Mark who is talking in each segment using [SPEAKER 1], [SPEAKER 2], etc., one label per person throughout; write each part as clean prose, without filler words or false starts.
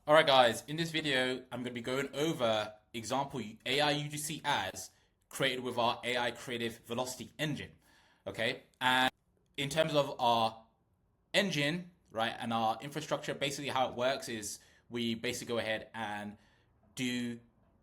[SPEAKER 1] Alright guys, in this video I'm going to be going over example AI UGC ads created with our AI Creative Velocity engine. Okay, and in terms of our engine, right, and our infrastructure, basically how it works is we basically go ahead and do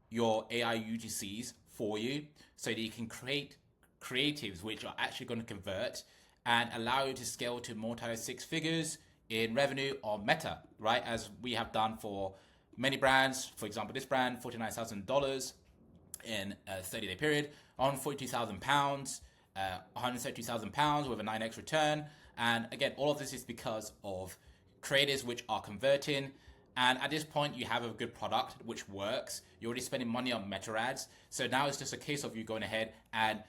[SPEAKER 1] your AI UGCs for you so that you can create creatives which are actually going to convert and allow you to scale to multi six figures in revenue on Meta, right? As we have done for many brands. For example, this brand, $49,000 in a 30-day period on £42,000, £132,000 with a 9x return. And again, all of this is because of creators which are converting. And at this point, you have a good product which works. You're already spending money on Meta ads. So now it's just a case of you going ahead and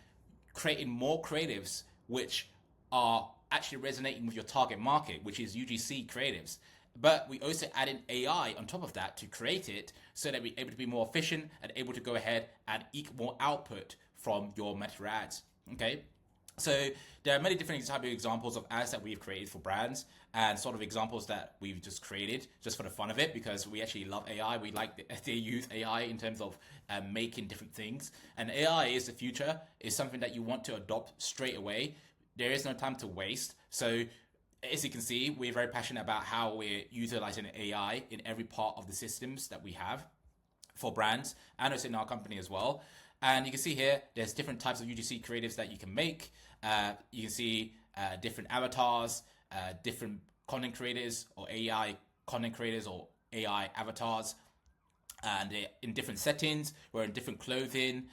[SPEAKER 1] creating more creatives which are actually resonating with your target market, which is UGC creatives. But we also add in AI on top of that to create it so that we're able to be more efficient and able to go ahead and eke more output from your Meta ads. Okay. So there are many different type of examples of ads that we've created for brands and sort of examples that we've just created just for the fun of it because we actually love AI. We like to use AI in terms of making different things. And AI is the future, is something that you want to adopt straight away. There is no time to waste. So as you can see, we're very passionate about how we're utilizing AI in every part of the systems that we have for brands and also in our company as well. And you can see here, there's different types of UGC creatives that you can make. You can see different avatars, different content creators or AI content creators or AI avatars. And in different settings, we're in different clothing,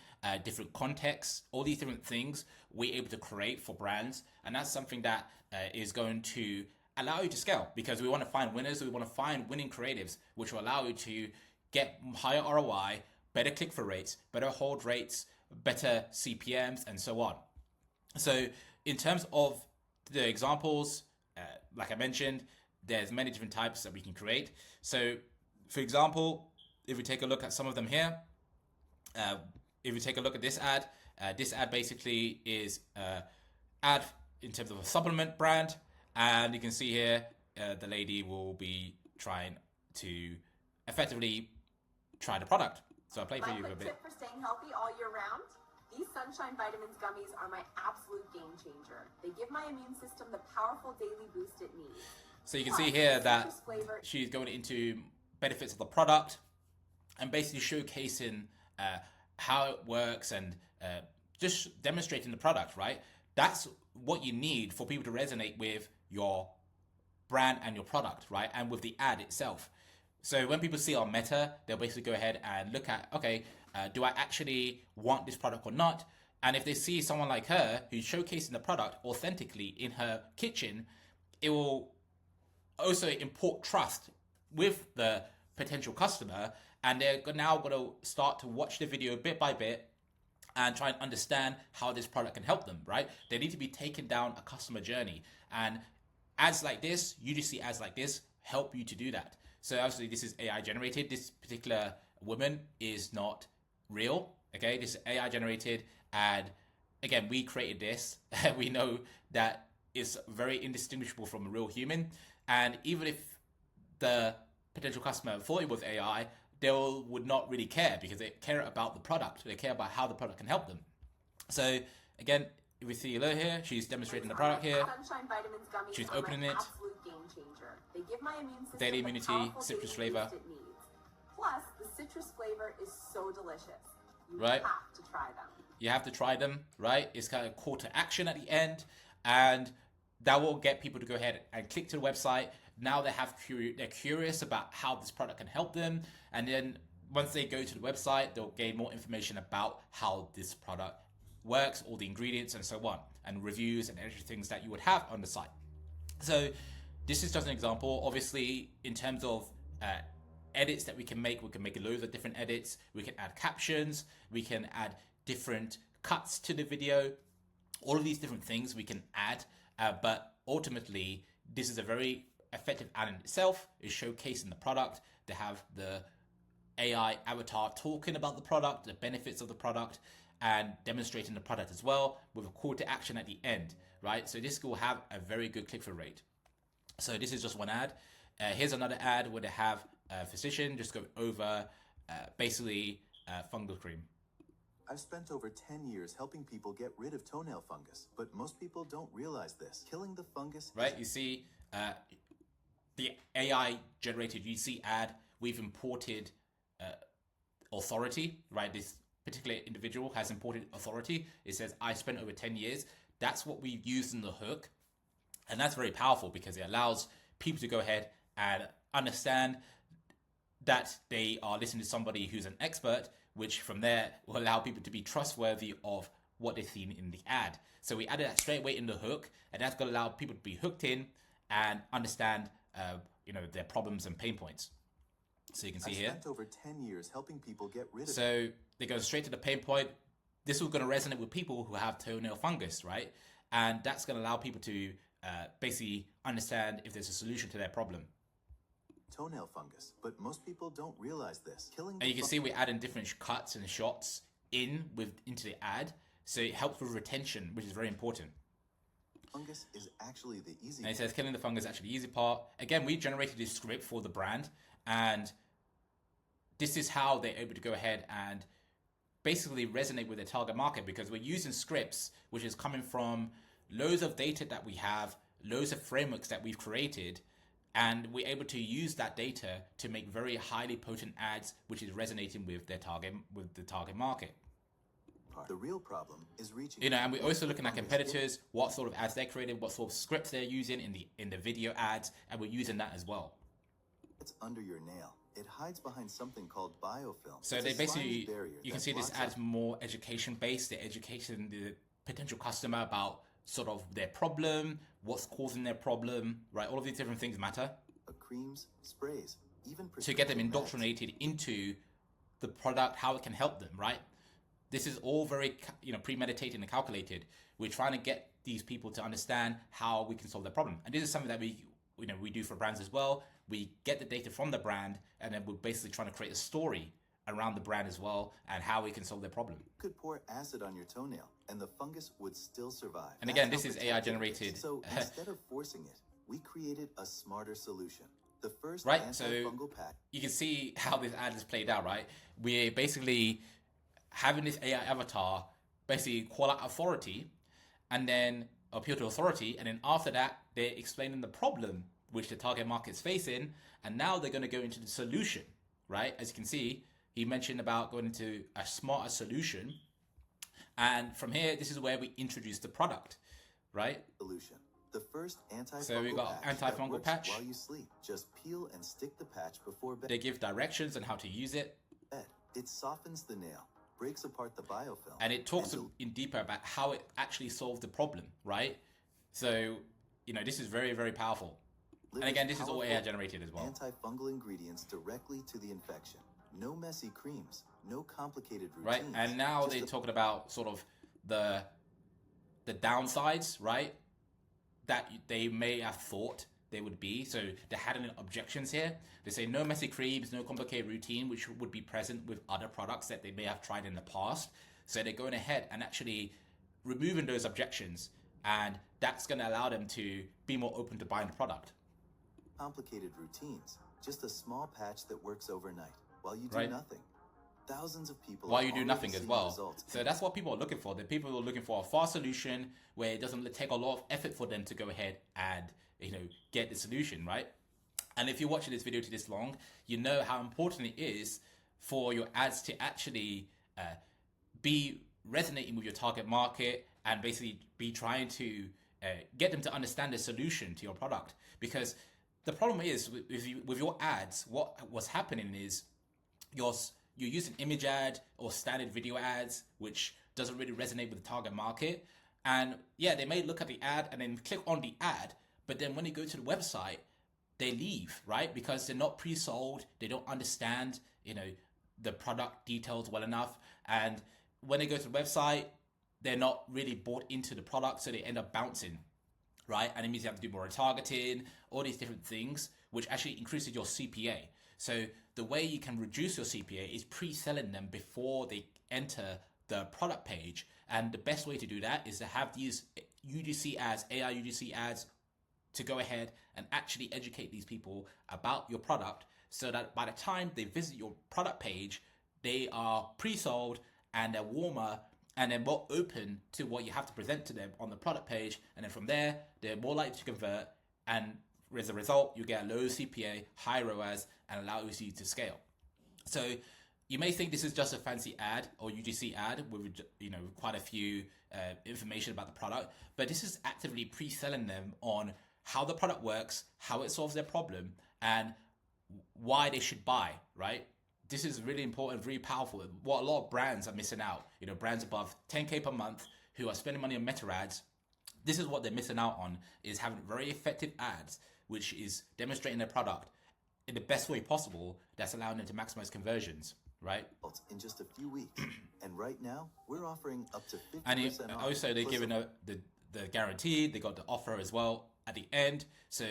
[SPEAKER 1] different contexts, all these different things we're able to create for brands. And that's something that is going to allow you to scale because we want to find winners. We want to find winning creatives, which will allow you to get higher ROI, better click-through rates, better hold rates, better CPMs, and so on. So in terms of the examples, like I mentioned, there's many different types that we can create. So for example, if we take a look at some of them here, if we take a look at this ad basically is ad in terms of a supplement brand. And you can see here, the lady will be trying to effectively try the product. So I'll play for you a bit.
[SPEAKER 2] Tip for staying healthy all year round? These Sunshine Vitamins gummies are my absolute game changer. They give my immune system the powerful daily boost it needs.
[SPEAKER 1] So you can see here that she's going into benefits of the product and basically showcasing how it works and just demonstrating the product, right? That's what you need for people to resonate with your brand and your product, right? And with the ad itself. So when people see on Meta, they'll basically go ahead and look at, okay, do I actually want this product or not? And if they see someone like her who's showcasing the product authentically in her kitchen, it will also import trust with the potential customer. And they're now going to start to watch the video bit by bit and try and understand how this product can help them, right? They need to be taken down a customer journey. And ads like this, UGC ads like this, help you to do that. So obviously this is AI generated. This particular woman is not real, okay? This is AI generated. And again, we created this. We know that it's very indistinguishable from a real human. And even if the potential customer thought it was AI, they would not really care because they care about the product. They care about how the product can help them. So again, if we see Elo here, she's demonstrating the product here.
[SPEAKER 2] Sunshine Vitamins gummies
[SPEAKER 1] She's
[SPEAKER 2] are
[SPEAKER 1] opening
[SPEAKER 2] my
[SPEAKER 1] it.
[SPEAKER 2] absolute game changer. They give my immune system
[SPEAKER 1] Daily
[SPEAKER 2] the
[SPEAKER 1] immunity,
[SPEAKER 2] powerful
[SPEAKER 1] citrus
[SPEAKER 2] daily
[SPEAKER 1] flavor.
[SPEAKER 2] boost it needs. Plus, the citrus flavor is so delicious. You
[SPEAKER 1] Right.
[SPEAKER 2] have to try them.
[SPEAKER 1] You have to try them, right? It's kind of a call to action at the end, and that will get people to go ahead and click to the website. Now they're curious about how this product can help them, and then once they go to the website, they'll gain more information about how this product works, all the ingredients and so on, and reviews and extra things that you would have on the site. So this is just an example. Obviously, in terms of edits that we can make loads of different edits. We can add captions, we can add different cuts to the video. All of these different things we can add, but ultimately, this is a very effective ad in itself. It's showcasing the product. They have the AI avatar talking about the product, the benefits of the product, and demonstrating the product as well with a call to action at the end, right? So this will have a very good click-through rate. So this is just one ad. Here's another ad where they have physician, just go over basically fungal cream.
[SPEAKER 3] I've spent over 10 years helping people get rid of toenail fungus, but most people don't realize this. Killing the fungus.
[SPEAKER 1] Right, you see the AI generated UGC ad, we've imported authority, right? This particular individual has imported authority. It says, I spent over 10 years. That's what we use in the hook. And that's very powerful because it allows people to go ahead and understand that they are listening to somebody who's an expert, which from there will allow people to be trustworthy of what they've seen in the ad. So we added that straight away in the hook, and that's going to allow people to be hooked in and understand, their problems and pain points. So you can see here.
[SPEAKER 3] I spent over 10 years helping people get rid of.
[SPEAKER 1] So they go straight to the pain point. This is going to resonate with people who have toenail fungus, right? And that's going to allow people to basically understand if there's a solution to their problem.
[SPEAKER 3] Toenail fungus, but most people don't realize this.
[SPEAKER 1] And you can see we add in different cuts and shots into the ad, so it helps with retention, which is very important.
[SPEAKER 3] Fungus is actually the easy.
[SPEAKER 1] And it says killing the fungus is actually the easy part. Again, we generated this script for the brand, and this is how they're able to go ahead and basically resonate with their target market, because we're using scripts which is coming from loads of data that we have, loads of frameworks that we've created. And we're able to use that data to make very highly potent ads, which is resonating with the target market.
[SPEAKER 3] The real problem is reaching.
[SPEAKER 1] And we're also looking at competitors, what sort of ads they're creating, what sort of scripts they're using in the video ads, and we're using that as well.
[SPEAKER 3] It's under your nail. It hides behind something called biofilm.
[SPEAKER 1] So they basically, you can see this ad's more education based. They're educating the potential customer about sort of their problem, what's causing their problem, right? All of these different things matter.
[SPEAKER 3] Creams, sprays, even
[SPEAKER 1] to get them indoctrinated into the product, how it can help them, right? This is all very, premeditated and calculated. We're trying to get these people to understand how we can solve their problem. And this is something that we do for brands as well. We get the data from the brand, and then we're basically trying to create a story around the brand as well and how we can solve their problem.
[SPEAKER 3] You could pour acid on your toenail and the fungus would still survive.
[SPEAKER 1] And again, this is AI generated.
[SPEAKER 3] So instead of forcing it, we created a smarter solution. The first
[SPEAKER 1] right, so
[SPEAKER 3] antifungal pack.
[SPEAKER 1] You can see how this ad is played out, right? We're basically having this AI avatar basically call out authority and then appeal to authority. And then after that, they're explaining the problem which the target market is facing. And now they're going to go into the solution, right? As you can see, he mentioned about going into a smarter solution. And from here, this is where we introduce the product, right?
[SPEAKER 3] Solution. The first antifungal
[SPEAKER 1] so we got antifungal patch.
[SPEAKER 3] While you sleep, just peel and stick the patch before bed.
[SPEAKER 1] They give directions on how to use it.
[SPEAKER 3] It softens the nail, breaks apart the biofilm.
[SPEAKER 1] And it talks in deeper about how it actually solved the problem, right? So, this is very, very powerful. And again, this is all AI generated as well.
[SPEAKER 3] Antifungal ingredients directly to the infection. No messy creams, no complicated routines.
[SPEAKER 1] Right, and now they're talking about sort of the downsides, right? That they may have thought they would be. So they had any objections here. They say no messy creams, no complicated routine, which would be present with other products that they may have tried in the past. So they're going ahead and actually removing those objections, and that's going to allow them to be more open to buying the product.
[SPEAKER 3] Complicated routines, just a small patch that works overnight while you do nothing. Thousands of people
[SPEAKER 1] while you do nothing as well.
[SPEAKER 3] Results.
[SPEAKER 1] So that's what people are looking for. The people are looking for a fast solution where it doesn't take a lot of effort for them to go ahead and get the solution, right? And if you're watching this video to this long, you know how important it is for your ads to actually be resonating with your target market and basically be trying to get them to understand the solution to your product. Because the problem is with your ads, what's happening is you're using image ad or standard video ads, which doesn't really resonate with the target market. And yeah, they may look at the ad and then click on the ad, but then when they go to the website, they leave, right? Because they're not pre-sold. They don't understand, the product details well enough. And when they go to the website, they're not really bought into the product. So they end up bouncing, right? And it means you have to do more targeting, all these different things, which actually increases your CPA. So the way you can reduce your CPA is pre-selling them before they enter the product page. And the best way to do that is to have these UGC ads, AI UGC ads, to go ahead and actually educate these people about your product so that by the time they visit your product page, they are pre-sold and they're warmer and they're more open to what you have to present to them on the product page. And then from there, they're more likely to convert. And as a result, you get a low CPA, high ROAS, and allows you to scale. So you may think this is just a fancy ad or UGC ad with quite a few information about the product, but this is actively pre-selling them on how the product works, how it solves their problem, and why they should buy, right? This is really important, really powerful. What a lot of brands are missing out, brands above 10K per month who are spending money on meta ads, this is what they're missing out on, is having very effective ads, which is demonstrating their product in the best way possible that's allowing them to maximize conversions, right?
[SPEAKER 3] In just a few weeks. And right now, we're offering up to 50%
[SPEAKER 1] and
[SPEAKER 3] off.
[SPEAKER 1] also they're giving the guarantee, they got the offer as well at the end. So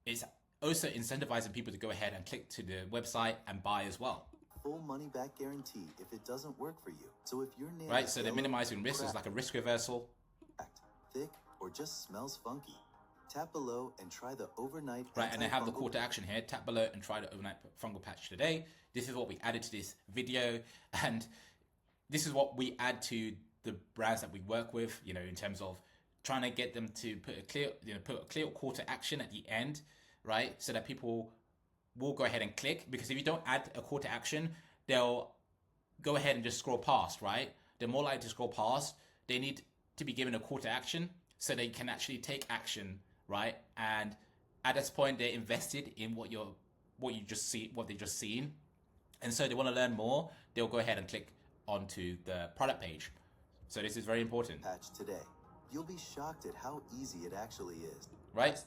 [SPEAKER 1] it's also incentivizing people to go ahead and click to the website and buy as well.
[SPEAKER 3] Full money back guarantee if it doesn't work for you. So if your nail
[SPEAKER 1] right, so they're minimizing risk. It's like a risk reversal.
[SPEAKER 3] Thick or just smells funky. Tap below and try the overnight.
[SPEAKER 1] Right, and they have the call to action here. Tap below and try the overnight fungal patch today. This is what we added to this video, and this is what we add to the brands that we work with. In terms of trying to get them to put a clear call to action at the end, right? So that people will go ahead and click. Because if you don't add a call to action, they'll go ahead and just scroll past, right? They're more likely to scroll past. They need to be given a call to action so they can actually take action, right? And at this point, they're invested in what they just seen, and so they want to learn more. They'll go ahead and click onto the product page. So this is very important.
[SPEAKER 3] Patch today. You'll be shocked at how easy it actually is.
[SPEAKER 1] Right?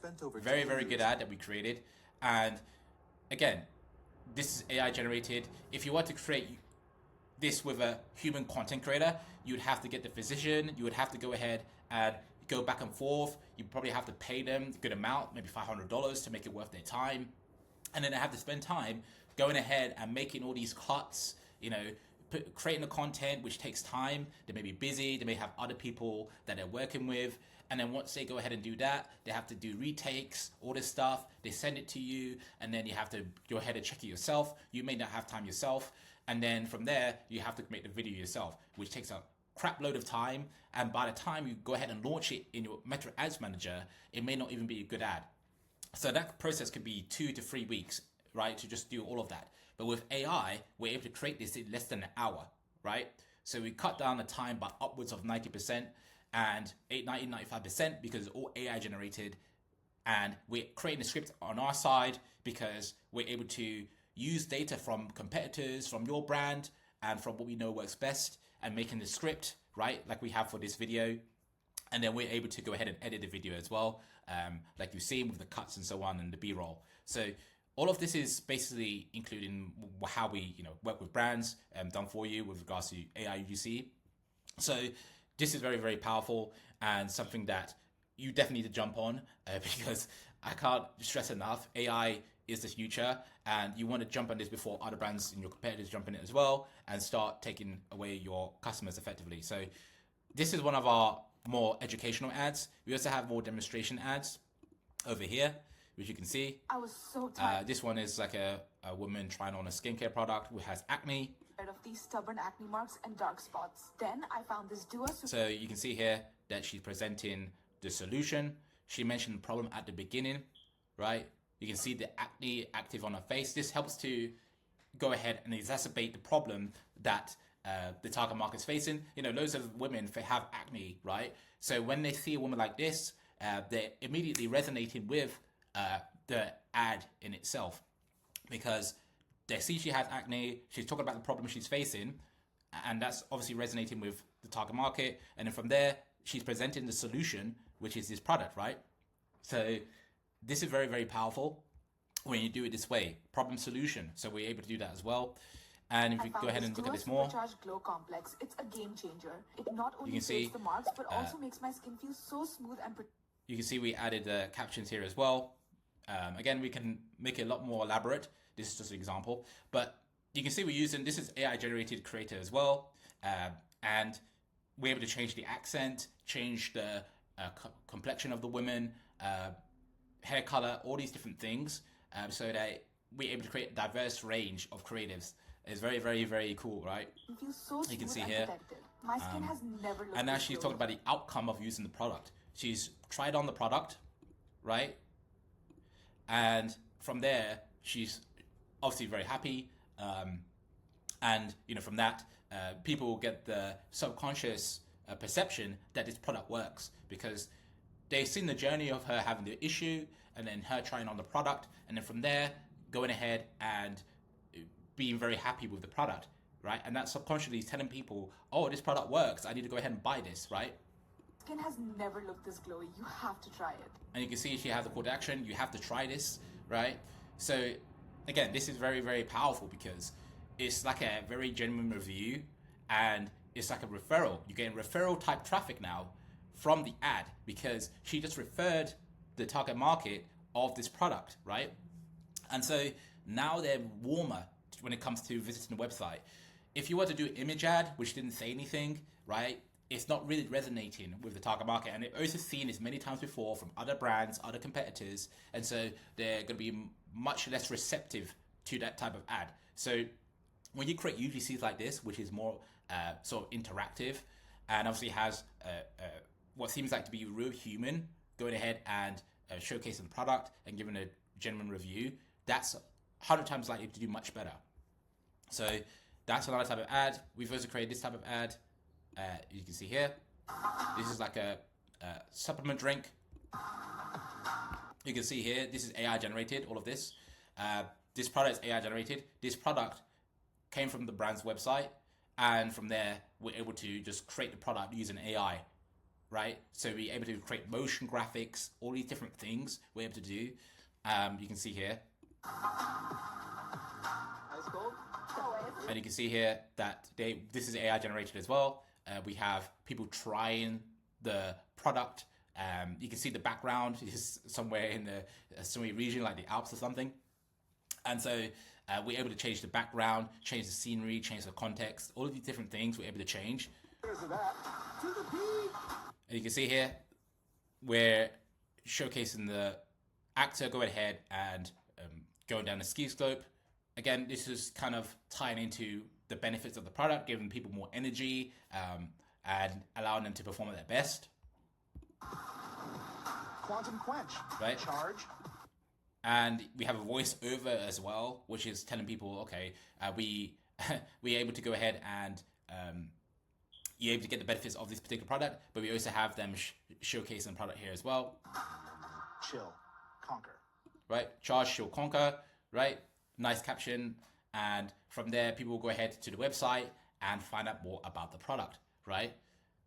[SPEAKER 1] Very good ad that we created. And again, this is AI generated. If you want to create this with a human content creator, you would have to get the physician. You would have to go ahead and go back and forth. You probably have to pay them a good amount, maybe $500 to make it worth their time. And then they have to spend time going ahead and making all these cuts, creating the content, which takes time. They may be busy. They may have other people that they're working with. And then once they go ahead and do that, they have to do retakes, all this stuff. They send it to you, and then you have to go ahead and check it yourself. You may not have time yourself. And then from there, you have to make the video yourself, which takes a crap load of time. And by the time you go ahead and launch it in your Meta Ads Manager, it may not even be a good ad. So that process could be 2 to 3 weeks, right, to just do all of that. But with AI, we're able to create this in less than an hour, right? So we cut down the time by upwards of 90% and 95% because it's all AI generated. And we're creating a script on our side because we're able to use data from competitors, from your brand, and from what we know works best, and making the script, right, like we have for this video. And then we're able to go ahead and edit the video as well, like you've seen with the cuts and so on and the B-roll. So all of this is basically including how we work with brands, done for you with regards to AI UGC. So this is very powerful and something that you definitely need to jump on because I can't stress enough, AI is the future, and you want to jump on this before other brands and your competitors jump in it as well and start taking away your customers effectively. So this is one of our more educational ads. We also have more demonstration ads over here, which you can see.
[SPEAKER 2] I was so tired.
[SPEAKER 1] This one is like a woman trying on a skincare product who has acne.
[SPEAKER 2] Of these stubborn acne marks and dark spots. Then I found this Dua.
[SPEAKER 1] So you can see here that she's presenting the solution. She mentioned the problem at the beginning, right? You can see the acne active on her face. This helps to go ahead and exacerbate the problem that the target market is facing. Loads of women have acne, right? So when they see a woman like this, they're immediately resonating with the ad in itself because they see she has acne, she's talking about the problem she's facing, and that's obviously resonating with the target market. And then from there, she's presenting the solution, which is this product, right? So this is very powerful when you do it this way, problem solution. So we're able to do that as well. And if we go ahead and look at this more,
[SPEAKER 2] Glow Complex. It's a game changer. It not only
[SPEAKER 1] you can see
[SPEAKER 2] the marks, but also makes my skin feel so smooth and.
[SPEAKER 1] You can see we added the captions here as well. Again, we can make it a lot more elaborate. This is just an example, but you can see we're using, this is AI generated creator as well. And we're able to change the accent, change the complexion of the women, hair color, all these different things. So that we're able to create a diverse range of creatives. It's very, very, very cool, right?
[SPEAKER 2] It feels so
[SPEAKER 1] You can
[SPEAKER 2] smooth
[SPEAKER 1] see
[SPEAKER 2] and
[SPEAKER 1] here.
[SPEAKER 2] protected. My skin has never looked
[SPEAKER 1] And now
[SPEAKER 2] this
[SPEAKER 1] she's
[SPEAKER 2] glowy.
[SPEAKER 1] talking about the outcome of using the product. She's tried on the product, right? And from there, she's obviously very happy. And from that, people will get the subconscious perception that this product works because they've seen the journey of her having the issue and then her trying on the product, and then from there going ahead and being very happy with the product, right? And that subconsciously is telling people, oh, this product works, I need to go ahead and buy this, right?
[SPEAKER 2] Skin has never looked this glowy. You have to try it.
[SPEAKER 1] And you can see she has the call to action, you have to try this, right? So again, this is very, very powerful because it's like a very genuine review and it's like a referral. You're getting referral type traffic now from the ad because she just referred the target market of this product, right? And so now they're warmer when it comes to visiting the website. If you were to do an image ad, which didn't say anything, right? It's not really resonating with the target market. And they've also seen this many times before from other brands, other competitors. And so they're going to be much less receptive to that type of ad. So when you create UGCs like this, which is more sort of interactive and obviously has what seems like to be real human, going ahead and showcasing the product and giving a genuine review, that's 100 times likely to do much better. So that's another type of ad. We've also created this type of ad. You can see here. This is like a supplement drink. You can see here, this is AI generated, all of this. This product is AI generated. This product came from the brand's website. And from there, we're able to just create the product using AI, right? So we're able to create motion graphics, all these different things we're able to do. You can see here.
[SPEAKER 2] Ice cold?
[SPEAKER 1] And you can see here that this is AI generated as well. We have people trying the product. You can see the background is somewhere in the snowy region, like the Alps or something. And so we're able to change the background, change the scenery, change the context, all of these different things we're able to change. And you can see here, we're showcasing the actor going ahead and going down the ski slope. Again, this is kind of tying into the benefits of the product, giving people more energy and allowing them to perform at their best.
[SPEAKER 4] Quantum Quench.
[SPEAKER 1] Right.
[SPEAKER 4] Charge.
[SPEAKER 1] And we have a voiceover as well, which is telling people, okay, we're able to go ahead and you're able to get the benefits of this particular product, but we also have them showcasing the product here as well.
[SPEAKER 4] Chill. Conquer.
[SPEAKER 1] Right? Charge, chill, conquer. Right? Nice caption. And from there, people will go ahead to the website and find out more about the product. Right?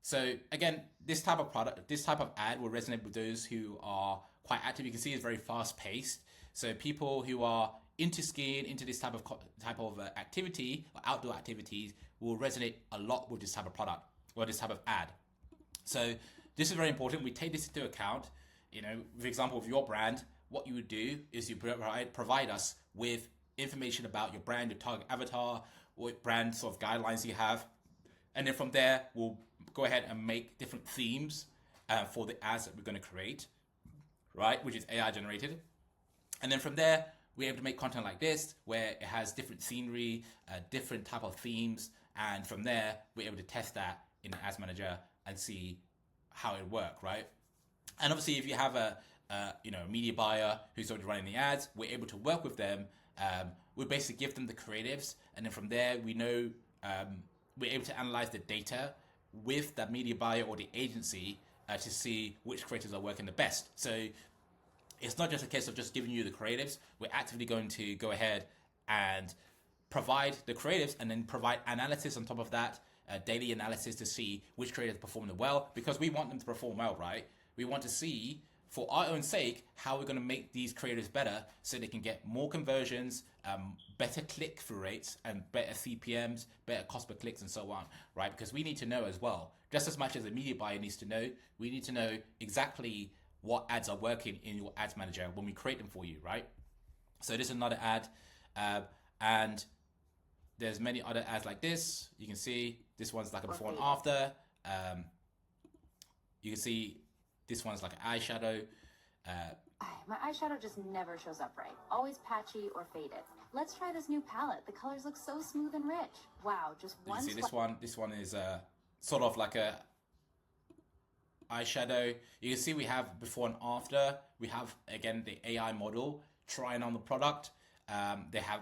[SPEAKER 1] So again, this type of product, this type of ad will resonate with those who are quite active. You can see it's very fast paced. So people who are into skiing, into this type of activity or outdoor activities will resonate a lot with this type of product or this type of ad. So this is very important. We take this into account. For example, of your brand, what you would do is you provide us with information about your brand, your target avatar, what brand sort of guidelines you have. And then from there, we'll go ahead and make different themes for the ads that we're going to create, right? Which is AI generated. And then from there, we're able to make content like this, where it has different scenery, different type of themes. And from there, we're able to test that in the Ads Manager and see how it works, right? And obviously, if you have a media buyer who's already running the ads, we're able to work with them. We basically give them the creatives. And then from there, we know we're able to analyze the data with that media buyer or the agency to see which creatives are working the best. So it's not just a case of just giving you the creatives. We're actively going to go ahead and provide the creatives and then provide analysis on top of that, daily analysis to see which creatives perform well, because we want them to perform well, right? We want to see, for our own sake, how we're going to make these creatives better so they can get more conversions, better click-through rates, and better CPMs, better cost per clicks, and so on, right? Because we need to know as well, just as much as a media buyer needs to know, we need to know exactly what ads are working in your ads manager when we create them for you, right? So this is another ad, and there's many other ads like this. You can see this one's like a before and after. You can see this one's like an eyeshadow.
[SPEAKER 5] My eyeshadow just never shows up right. Always patchy or faded. Let's try this new palette. The colors look so smooth and rich. Wow, just
[SPEAKER 1] You
[SPEAKER 5] one
[SPEAKER 1] see this one? This one is sort of like a eyeshadow. You can see we have before and after. We have again the AI model trying on the product.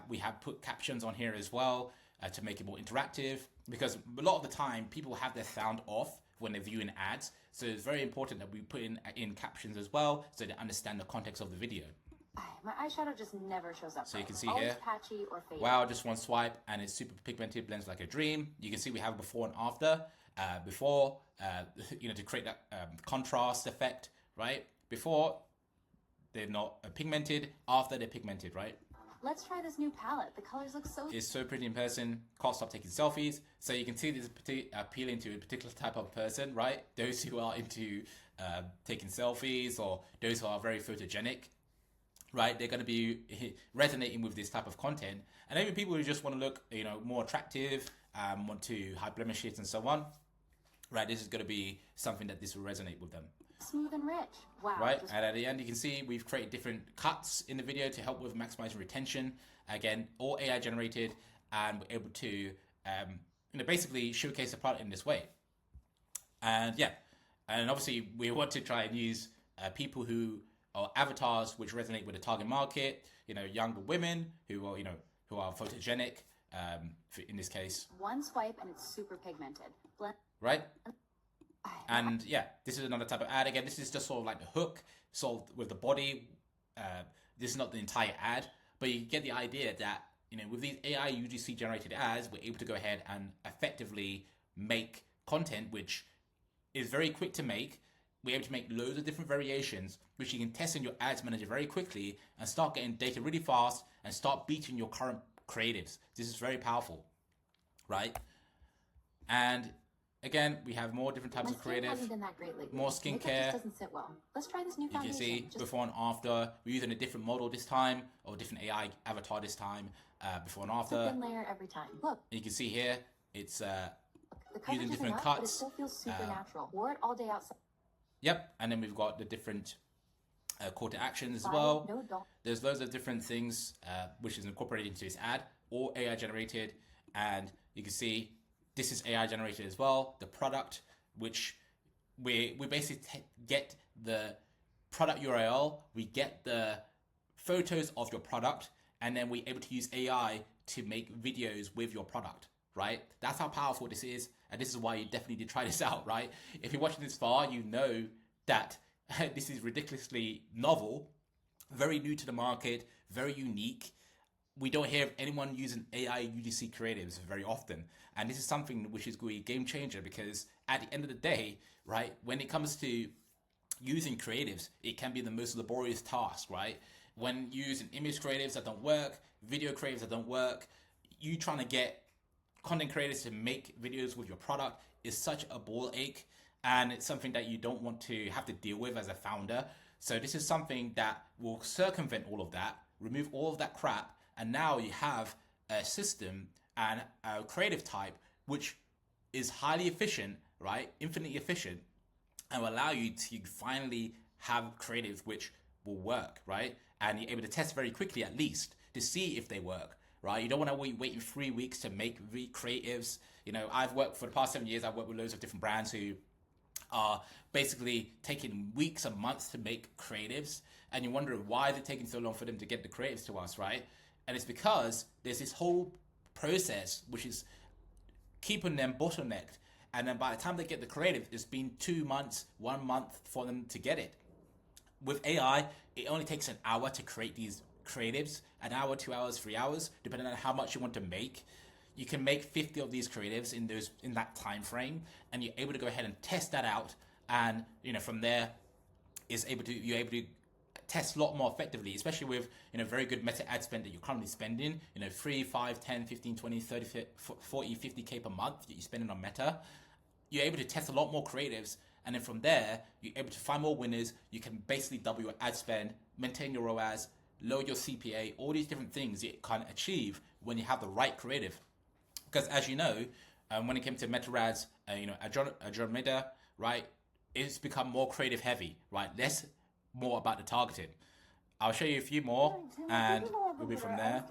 [SPEAKER 1] We have put captions on here as well to make it more interactive, because a lot of the time people have their sound off when they're viewing ads. So it's very important that we put in captions as well, so they understand the context of the video.
[SPEAKER 5] My eyeshadow just never shows up.
[SPEAKER 1] So you can see
[SPEAKER 5] Always
[SPEAKER 1] here,
[SPEAKER 5] patchy or faded.
[SPEAKER 1] wow, just one swipe and it's super pigmented, blends like a dream. You can see we have before and after. Before, to create that contrast effect, right? Before, they're not pigmented. After, they're pigmented, right?
[SPEAKER 5] Let's try this new palette. The colors look so...
[SPEAKER 1] It's so pretty in person. Can't stop taking selfies. So you can see this appealing to a particular type of person, right? Those who are into taking selfies, or those who are very photogenic, right? They're going to be resonating with this type of content. And even people who just want to look, more attractive, want to hide blemishes and so on, right? This is going to be something that this will resonate with them.
[SPEAKER 5] Smooth and rich. Wow.
[SPEAKER 1] Right, and at the end you can see we've created different cuts in the video to help with maximizing retention. Again, all AI generated, and we're able to basically showcase the product in this way. And yeah, and obviously we want to try and use people who are avatars which resonate with the target market. Younger women who are photogenic. In this case,
[SPEAKER 5] one swipe and it's super pigmented.
[SPEAKER 1] Right. And yeah, this is another type of ad. Again, this is just sort of like the hook, sort of with the body. This is not the entire ad, but you get the idea that, with these AI UGC generated ads, we're able to go ahead and effectively make content which is very quick to make. We're able to make loads of different variations, which you can test in your ads manager very quickly and start getting data really fast and start beating your current creatives. This is very powerful, right? And again, we have more different types of creative, more skincare.
[SPEAKER 5] Doesn't sit well. Let's try this new
[SPEAKER 1] You
[SPEAKER 5] foundation.
[SPEAKER 1] can see before and after. We're using a different model this time, or a different AI avatar this time. Before and after.
[SPEAKER 5] It's a thin layer every time. Look.
[SPEAKER 1] You can see here, it's
[SPEAKER 5] the
[SPEAKER 1] using different
[SPEAKER 5] enough,
[SPEAKER 1] cuts.
[SPEAKER 5] But it still feels super natural. Wore it all day outside.
[SPEAKER 1] Yep, and then we've got the different call to actions as well.
[SPEAKER 5] No,
[SPEAKER 1] There's loads of different things which is incorporated into this ad, all AI generated, and you can see this is AI generated as well. The product, which we basically get the product URL, we get the photos of your product, and then we're able to use AI to make videos with your product, right? That's how powerful this is, and this is why you definitely need to try this out, right? If you're watching this far, you know that this is ridiculously novel, very new to the market, very unique. We don't hear of anyone using AI UGC creatives very often. And this is something which is going to be a game changer, because at the end of the day, right, when it comes to using creatives, it can be the most laborious task, right? When using image creatives that don't work, video creatives that don't work, you trying to get content creators to make videos with your product is such a ball ache, and it's something that you don't want to have to deal with as a founder. So this is something that will circumvent all of that, remove all of that crap, and now you have a system and a creative type which is highly efficient, right? Infinitely efficient, and will allow you to finally have creatives which will work, right? And you're able to test very quickly, at least, to see if they work, right? You don't want to wait 3 weeks to make creatives. I've worked for the past 7 years. I've worked with loads of different brands who are basically taking weeks and months to make creatives, and you're wondering why is it taking so long for them to get the creatives to us, right? And it's because there's this whole process which is keeping them bottlenecked, and then by the time they get the creative, it's been 2 months, 1 month for them to get it. With AI, it only takes an hour to create these creatives, an hour, 2 hours, 3 hours, depending on how much you want to make. You can make 50 of these creatives in that time frame, and you're able to go ahead and test that out, and from there you're able to test a lot more effectively, especially with very good meta ad spend that you're currently spending, 3, 5, 10, 15, 20, 30, 40, 50k per month that you're spending on meta. You're able to test a lot more creatives, and then from there you're able to find more winners. You can basically double your ad spend, maintain your ROAS, lower your CPA, all these different things you can achieve when you have the right creative. Because as you know, when it came to MetaRads, Andromeda, right, it's become more creative heavy, right? Less more about the targeting. I'll show you a few more, and we'll be from there.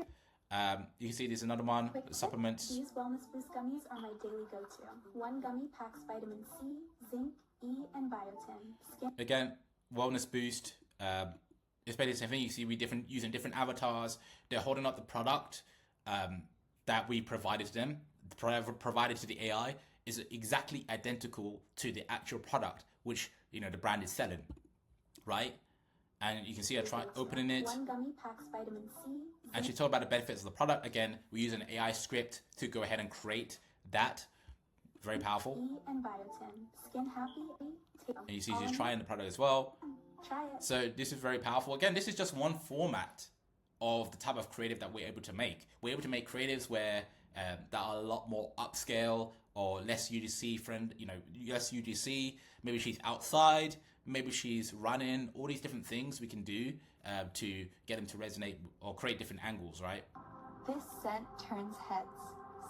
[SPEAKER 1] You can see there's another one, supplements.
[SPEAKER 6] These Wellness Boost gummies are my daily go-to. One gummy packs vitamin C, zinc, E, and biotin.
[SPEAKER 1] Again, Wellness Boost. It's basically the same thing. You see, we using different avatars. They're holding up the product that we provided to them. Provided to the AI is exactly identical to the actual product, which the brand is selling, right? And you can see I try opening it.
[SPEAKER 6] One gummy packs vitamin C.
[SPEAKER 1] And she told about the benefits of the product. Again, we use an AI script to go ahead and create that. Very powerful.
[SPEAKER 6] E and biotin. Skin happy.
[SPEAKER 1] And you see she's trying the product as well.
[SPEAKER 6] Try it.
[SPEAKER 1] So this is very powerful. Again, this is just one format of the type of creative that we're able to make. We're able to make creatives where that are a lot more upscale or less UGC less UGC. Maybe she's outside. Maybe she's running. All these different things we can do to get them to resonate or create different angles, right?
[SPEAKER 5] This scent turns heads.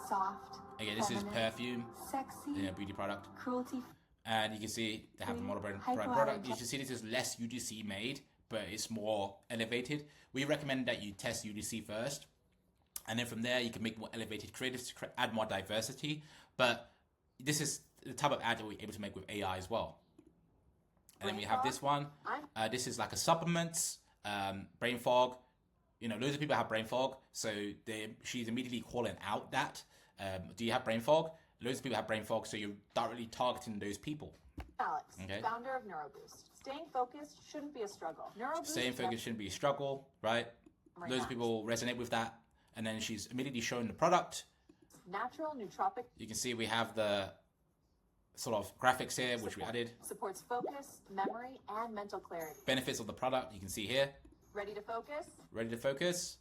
[SPEAKER 5] Soft.
[SPEAKER 1] Again, this is perfume,
[SPEAKER 5] Sexy.
[SPEAKER 1] beauty product.
[SPEAKER 5] Cruelty.
[SPEAKER 1] And you can see they have the monobrand product. You can see this is less UGC made, but it's more elevated. We recommend that you test UGC first. And then from there, you can make more elevated creatives to add more diversity. But this is the type of ad that we're able to make with AI as well. And then we have this one. This is like a supplements, brain fog. Loads of people have brain fog. So she's immediately calling out that. Do you have brain fog? Loads of people have brain fog. So you're directly targeting those people.
[SPEAKER 2] Alex,
[SPEAKER 1] Okay.
[SPEAKER 2] founder of NeuroBoost. Staying focused shouldn't be a struggle. NeuroBoost
[SPEAKER 1] Staying focused shouldn't be a struggle, right? Loads of people resonate with that. And then she's immediately showing the product.
[SPEAKER 2] natural nootropic
[SPEAKER 1] You can see we have the sort of graphics here, which we added.
[SPEAKER 2] supports focus, memory, and mental clarity.
[SPEAKER 1] Benefits of the product, you can see here.
[SPEAKER 2] Ready to focus?
[SPEAKER 1] Ready to focus.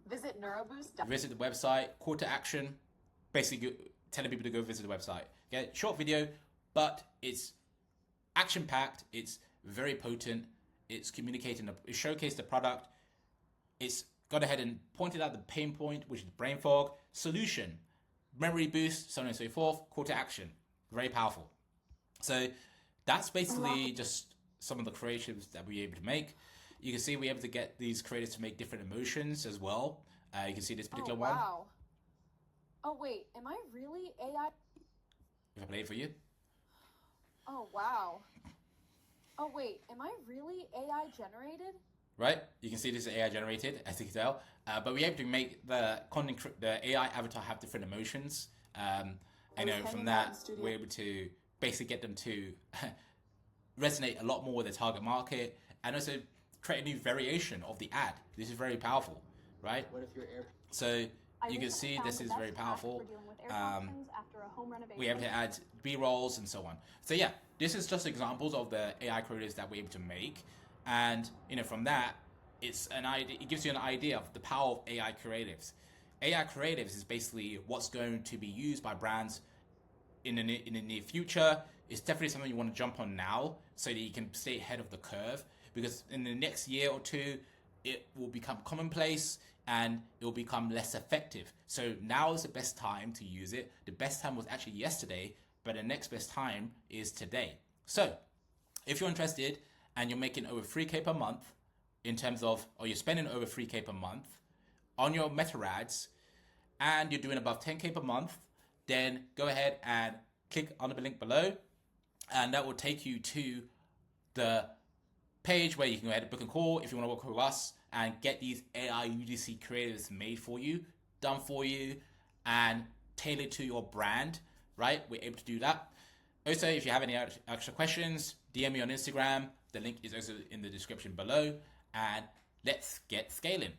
[SPEAKER 2] Visit NeuroBoost.
[SPEAKER 1] Visit the website. Call to action. Basically telling people to go visit the website. Okay, short video, but it's action-packed. It's very potent. It's communicating. It showcased the product. It's gone ahead and pointed out the pain point, which is brain fog. Solution, memory boost, so on and so forth. Call to action. Very powerful. So that's basically just some of the creatives that we're able to make. You can see we're able to get these creators to make different emotions as well. You can see this particular one.
[SPEAKER 7] Oh, wait, am I really AI?
[SPEAKER 1] If I play it for you.
[SPEAKER 7] Oh, wow. Oh, wait, am I really AI generated?
[SPEAKER 1] Right? You can see this is AI generated, as you can tell. But we're able to make the AI avatar have different emotions. From that, we're able to basically get them to resonate a lot more with the target market and also create a new variation of the ad. This is very powerful, right?
[SPEAKER 8] What if your air?
[SPEAKER 1] So you can see this is very powerful. We're able to add B-rolls and so on. So yeah, this is just examples of the AI creatives that we're able to make. And from that, it's an idea. It gives you an idea of the power of AI creatives. AI creatives is basically what's going to be used by brands in the near future. It's definitely something you want to jump on now so that you can stay ahead of the curve. Because in the next year or two, it will become commonplace and it will become less effective. So now is the best time to use it. The best time was actually yesterday, but the next best time is today. So if you're interested and you're making over 3K per month or you're spending over 3K per month on your Meta ads and you're doing above 10K per month, then go ahead and click on the link below and that will take you to the page where you can go ahead and book a call if you want to work with us and get these AI UGC creatives made for you, done for you, and tailored to your brand, right? We're able to do that. Also, if you have any extra questions, DM me on Instagram. The link is also in the description below. And let's get scaling.